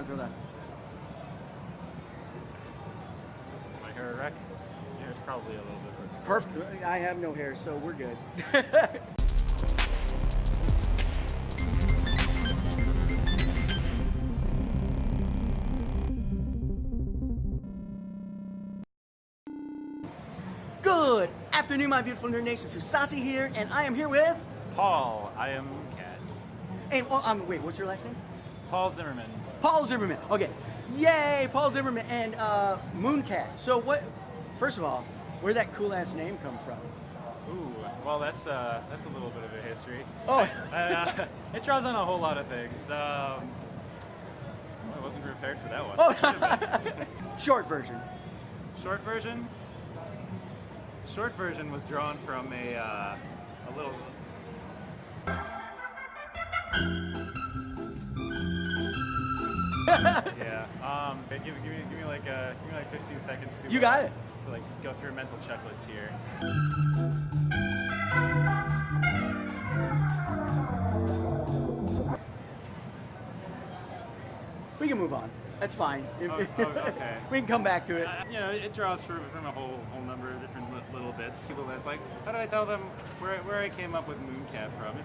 slow down. My hair a wreck? Hair's probably a little bit. Perfect. I have no hair, so we're good. Good afternoon, my beautiful nerd nation. Tsusasi here, and I am here with Paul, I Am MoonCat. And wait, what's your last name? Paul Zimmermann. Paul Zimmermann. Okay, yay, Paul Zimmermann and MoonCat. So what? First of all, where'd that cool ass name come from? Ooh, well that's a little bit of a history. Oh, it draws on a whole lot of things. Well, I wasn't prepared for that one. oh. Short version. Short version. Short version was drawn from a little. Yeah. Give me like 15 seconds to. You got it. To like go through a mental checklist here. We can move on. That's fine. Okay. We can come back to it. You know, it draws from a whole number of different little bits. People that's like, how do I tell them where I came up with MoonCat from?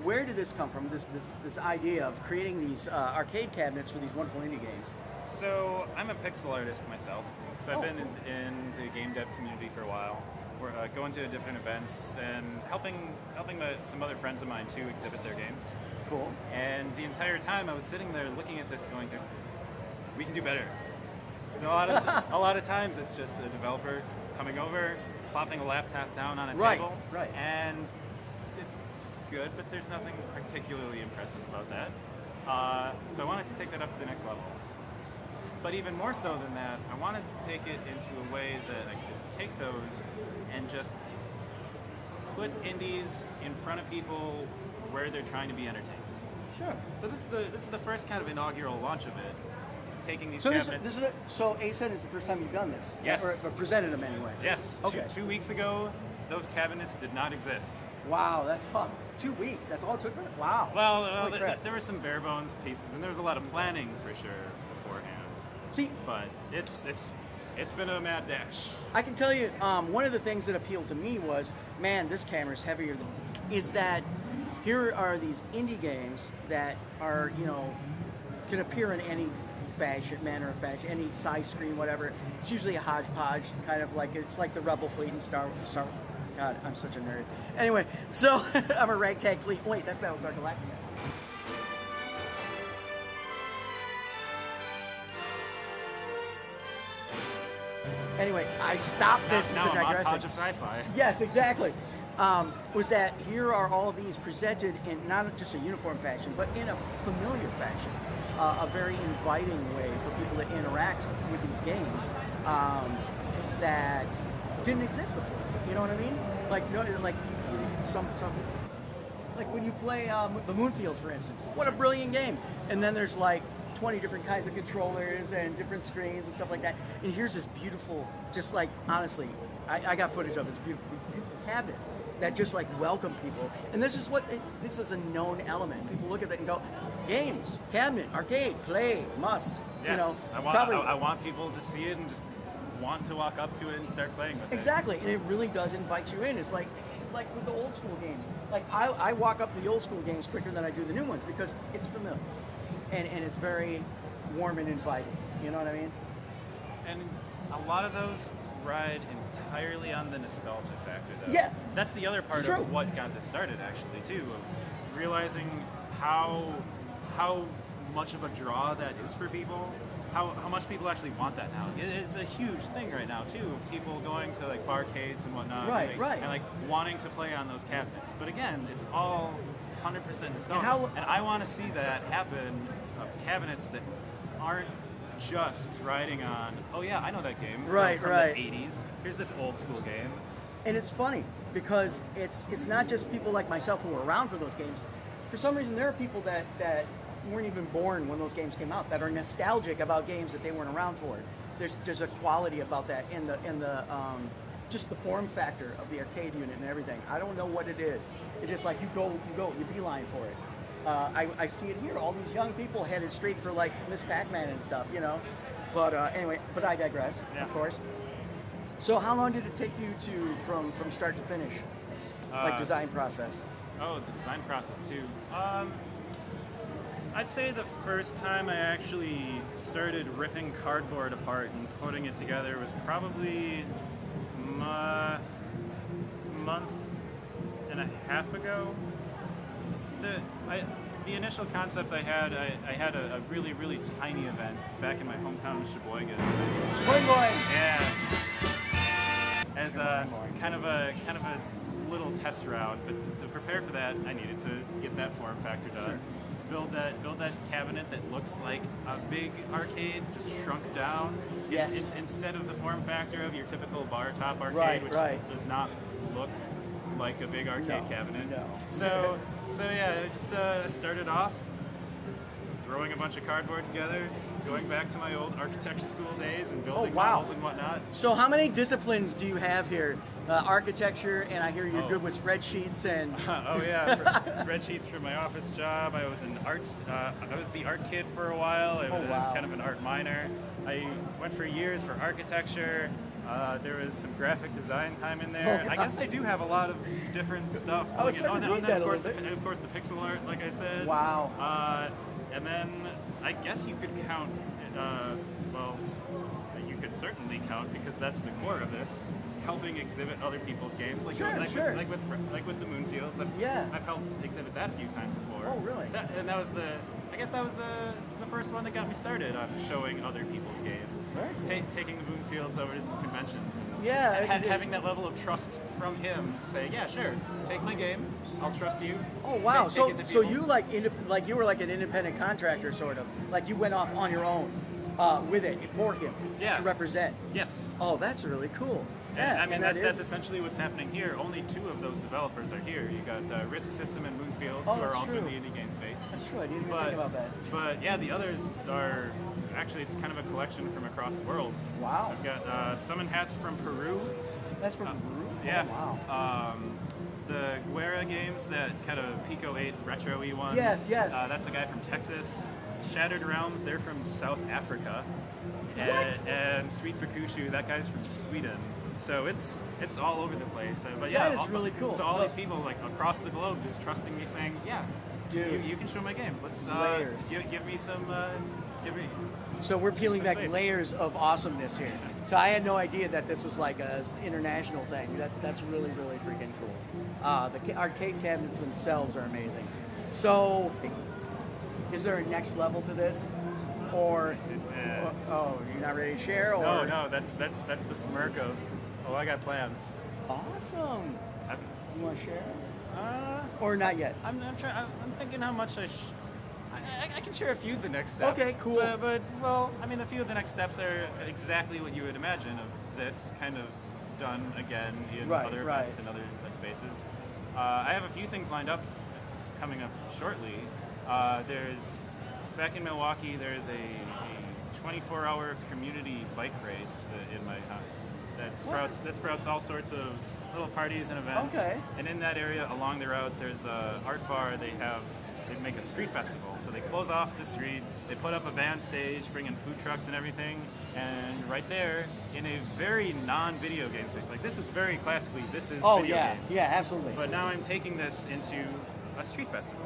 Where did this come from? This idea of creating these arcade cabinets for these wonderful indie games. So I'm a pixel artist myself. So I've Oh, been cool. in the game dev community for a while. We're going to different events and helping some other friends of mine too exhibit their games. Cool. And the entire time I was sitting there looking at this, going, we can do better. A lot of times it's just a developer coming over, plopping a laptop down on a table, right. And it's good, but there's nothing particularly impressive about that. So I wanted to take that up to the next level. But even more so than that, I wanted to take it into a way that I could take those and just put indies in front of people where they're trying to be entertained. Sure. So this is the first kind of inaugural launch of it. Taking these So cabinets. so ASET is the first time you've done this? Yes. Or presented them anyway? Yes. Okay. Two weeks ago, those cabinets did not exist. Wow, that's awesome. 2 weeks. That's all it took for that? Wow. Well, Holy crap. there were some bare bones pieces, and there was a lot of planning for sure beforehand. See, But it's been a mad dash. I can tell you, one of the things that appealed to me was, man, this camera is heavier than. Is that here are these indie games that are, can appear in any manner of fashion, any size screen, whatever. It's usually a hodgepodge, kind of like it's like the Rebel Fleet and Star. God, I'm such a nerd. Anyway, so I'm a ragtag fleet. Wait, that's Battlestar Galactica. Anyway, I stopped this Now with the I'm on digressing. Podge of Sci-Fi. Yes, exactly. Was that here are all of these presented in not just a uniform fashion, but in a familiar fashion, a very inviting way for people to interact with these games that didn't exist before. You know what I mean? Like like when you play the Moonfield, for instance. What a brilliant game! And then there's like 20 different kinds of controllers and different screens and stuff like that. And here's this beautiful, just like, honestly, I got footage of these beautiful cabinets that just like welcome people. And this is a known element. People look at it and go, games, cabinet, arcade, play, must. Yes, I want people to see it and just want to walk up to it and start playing with it. Exactly, and it really does invite you in. It's like with the old school games. Like I walk up to the old school games quicker than I do the new ones because it's familiar. And it's very warm and inviting. You know what I mean? And a lot of those ride entirely on the nostalgia factor, though. Yeah. That's the other part It's true. of what got this started, actually, too. Of realizing how much of a draw that is for people, how much people actually want that now. It's a huge thing right now, too, of people going to, like, barcades and whatnot. Right, and, right. And, like, wanting to play on those cabinets. But again, it's all 100% nostalgia. And I want to see that happen of cabinets that aren't just riding on, oh yeah, I know that game from the 80s. Here's this old school game. And it's funny because it's not just people like myself who were around for those games. For some reason, there are people that weren't even born when those games came out that are nostalgic about games that they weren't around for. There's a quality about that in the just the form factor of the arcade unit and everything. I don't know what it is. It's just like you beeline for it. I see it here. All these young people headed straight for like Miss Pac-Man and stuff, you know. But anyway, but I digress, of course. So how long did it take you to from start to finish, like design process? Oh, the design process too. I'd say the first time I actually started ripping cardboard apart and putting it together was probably a month and a half ago. The initial concept I had a really, really tiny event back in my hometown of Sheboygan. Sheboygan! Yeah. As a kind of a little test round, but to prepare for that, I needed to get that form factor done. Sure. Build that cabinet that looks like a big arcade, just shrunk down. It's instead of the form factor of your typical bar top arcade, which does not look like a big arcade cabinet. No. So yeah, I just started off throwing a bunch of cardboard together, going back to my old architecture school days and building models and whatnot. So how many disciplines do you have here? Architecture, and I hear you're good with spreadsheets and... Oh yeah, spreadsheets for my office job. I was an I was the art kid for a while. I was kind of an art minor. I went for years for architecture. There was some graphic design time in there. I guess I do have a lot of different stuff. I was trying to read that of course, the pixel art, like I said. Wow. And then I guess you could count. Well, you could certainly count because that's the core of this. Helping exhibit other people's games, like with the Moonfields. I've helped exhibit that a few times before. Oh, really? That was the first one that got me started on showing other people's games. Very cool. Taking the Moonfields over to some conventions. And having that level of trust from him to say, yeah, sure, take my game. I'll trust you. Oh wow! Take it to So people. you you were like an independent contractor, sort of. Like you went off on your own with it for him to represent. Yes. Oh, that's really cool. Yeah, I mean, that's essentially what's happening here. Only two of those developers are here. You got Risk System and Moonfields, who are also in the indie game space. That's true. I didn't even think about that. But yeah, the others are actually, it's kind of a collection from across the world. Wow. I've got Summon Hats from Peru. That's from Peru? Yeah. Oh, wow. The Guerra games, that kind of Pico 8 retro-y one. Yes. That's a guy from Texas. Shattered Realms, they're from South Africa. And Sweet Fukushu, that guy's from Sweden. So it's all over the place. But yeah, that is really cool. So all these people like across the globe just trusting me, saying, "Yeah, dude, you can show my game. Let's give me some. So we're peeling back space." layers of awesomeness here. So I had no idea that this was like an international thing. That's really freaking cool. The arcade cabinets themselves are amazing. So, is there a next level to this, or? Oh, you're not ready to share? Or? No, that's the smirk of, oh, I got plans. Awesome. You want to share? Or not yet? I'm thinking how much I can share a few of the next steps. Okay, cool. But well, I mean, a few of the next steps are exactly what you would imagine of this kind of done again in other events and other spaces. I have a few things lined up coming up shortly. There's back in Milwaukee. There's a 24-hour community bike race in my that sprouts all sorts of little parties and events. Okay. And in that area, along the route, there's a art bar. They make a street festival. So they close off the street. They put up a band stage, bring in food trucks and everything. And right there, in a very non-video game space, like this is very classically, this is video games. Yeah, absolutely. But now I'm taking this into a street festival,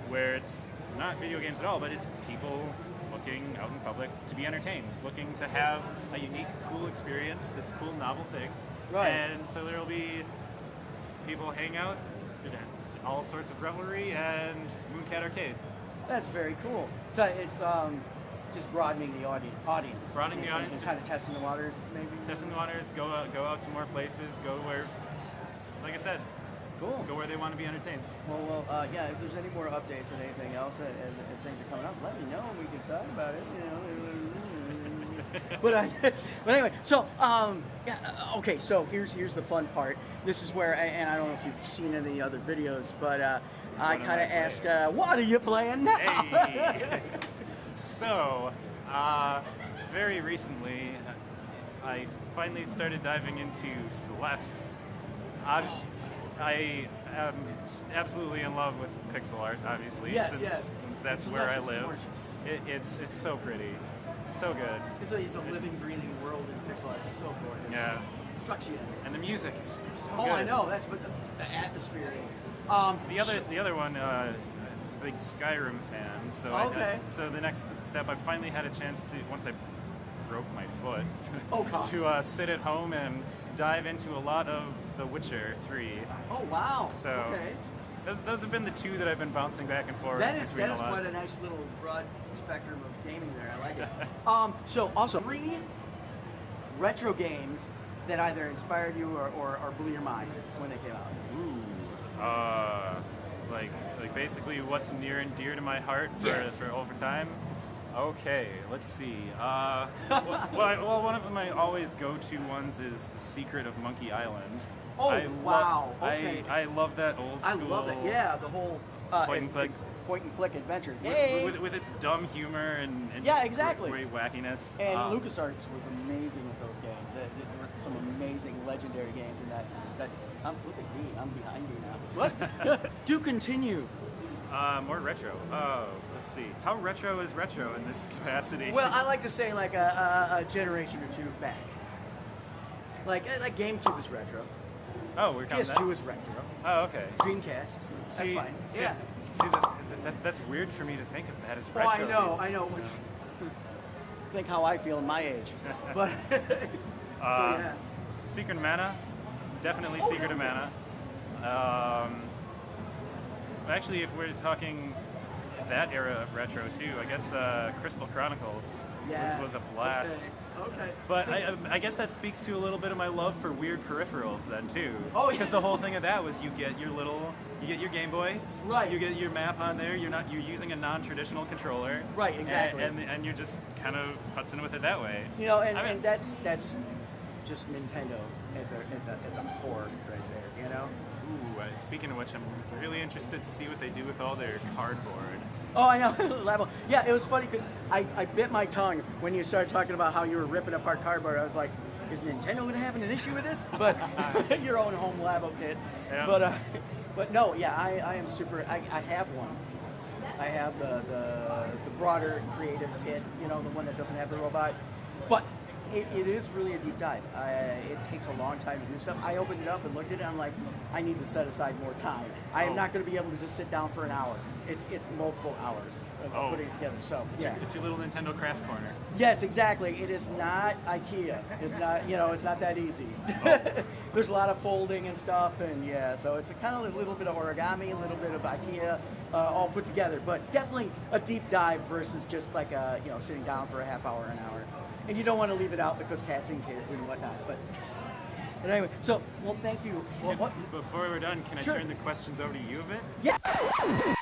where it's not video games at all, but it's people looking out in public to be entertained, looking to have a unique, cool experience, this cool, novel thing. Right. And so there'll be people hang out, all sorts of revelry, and MoonCat Arcade. That's very cool. So it's just broadening the audience. Broadening the audience. And kind of testing the waters, maybe? Testing the waters, go out to more places, go where, like I said, cool. Go where they want to be entertained. Well, yeah, if there's any more updates and anything else as things are coming up, let me know and we can talk about it, you know. but anyway, so okay, so here's the fun part. This is where, and I don't know if you've seen any of the other videos, but I kind of asked, what are you playing now? Hey. So, very recently, I finally started diving into Celeste. I am just absolutely in love with pixel art, obviously. Yes, since, yes. since that's It's where I just live. gorgeous. It's so pretty. So good. It's a living, breathing world in pixel art. It's so gorgeous. Yeah. Sucks you in. And the music is so Oh, good. I know. That's what the atmosphere. The other one, big Skyrim fan. So Okay. so the next step, I finally had a chance to, once I broke my foot, Oh, God. to sit at home and dive into a lot of The Witcher 3. Oh, wow. So Okay. those have been the two that I've been bouncing back and forth That is between a lot. quite a nice little broad spectrum of gaming there. I like it. So also 3 retro games that either inspired you or blew your mind when they came out. Ooh. Like basically what's near and dear to my heart for over time. Okay, let's see. Well, one of my always go-to ones is The Secret of Monkey Island. Oh, wow. Okay. I love that old school. I love it. Yeah, the whole Point and click. point and click adventure. With, Yay! with its dumb humor and Yeah, just exactly. great wackiness. And LucasArts was amazing with those games. There were some amazing legendary games in that. Look at me, I'm behind you now. What? Do continue. More retro. Let's see. How retro is retro in this capacity? Well, I like to say like a generation or two back. Like GameCube is retro. Oh, we're counting PS2 that? is retro. Oh, okay. Dreamcast. That's fine. Yeah. See, that's weird for me to think of that as Oh, retro. I know. Think how I feel in my age. But so yeah. Secret of Mana, definitely Oh, Secret of yeah, Mana. Actually, if we're talking that era of retro too, I guess Crystal Chronicles Yes. was a blast. Okay. But So- I guess that speaks to a little bit of my love for weird peripherals then too. Oh, because yeah. the whole thing of that was you get your Game Boy, Right. You get your map on there. You're using a non-traditional controller, Right, exactly. and you're just kind of putzing with it that way. You know, and, I mean- and that's just Nintendo at the core right there. You know. Ooh, speaking of which, I'm really interested to see what they do with all their cardboard. Oh, I know. Labo. Yeah, it was funny because I bit my tongue when you started talking about how you were ripping apart cardboard. I was like, is Nintendo going to have an issue with this? But your own home Labo kit. Yeah. But no, yeah, I am super. I have one. I have the broader creative kit. You know, the one that doesn't have the robot. But it is really a deep dive. It takes a long time to do stuff. I opened it up and looked at it. I'm like, I need to set aside more time. I am not going to be able to just sit down for an hour. It's multiple hours of putting it together. So yeah, It's your little Nintendo craft corner. yes, exactly. It is not IKEA. It's not it's not that easy. There's a lot of folding and stuff, and yeah, so it's a kind of a little bit of origami, a little bit of IKEA, all put together. But definitely a deep dive versus just like sitting down for a half hour, an hour. And you don't want to leave it out because cats and kids and whatnot. But anyway, so, well, thank you. Well, Before we're done, can Sure. I turn the questions over to you a bit? Yeah.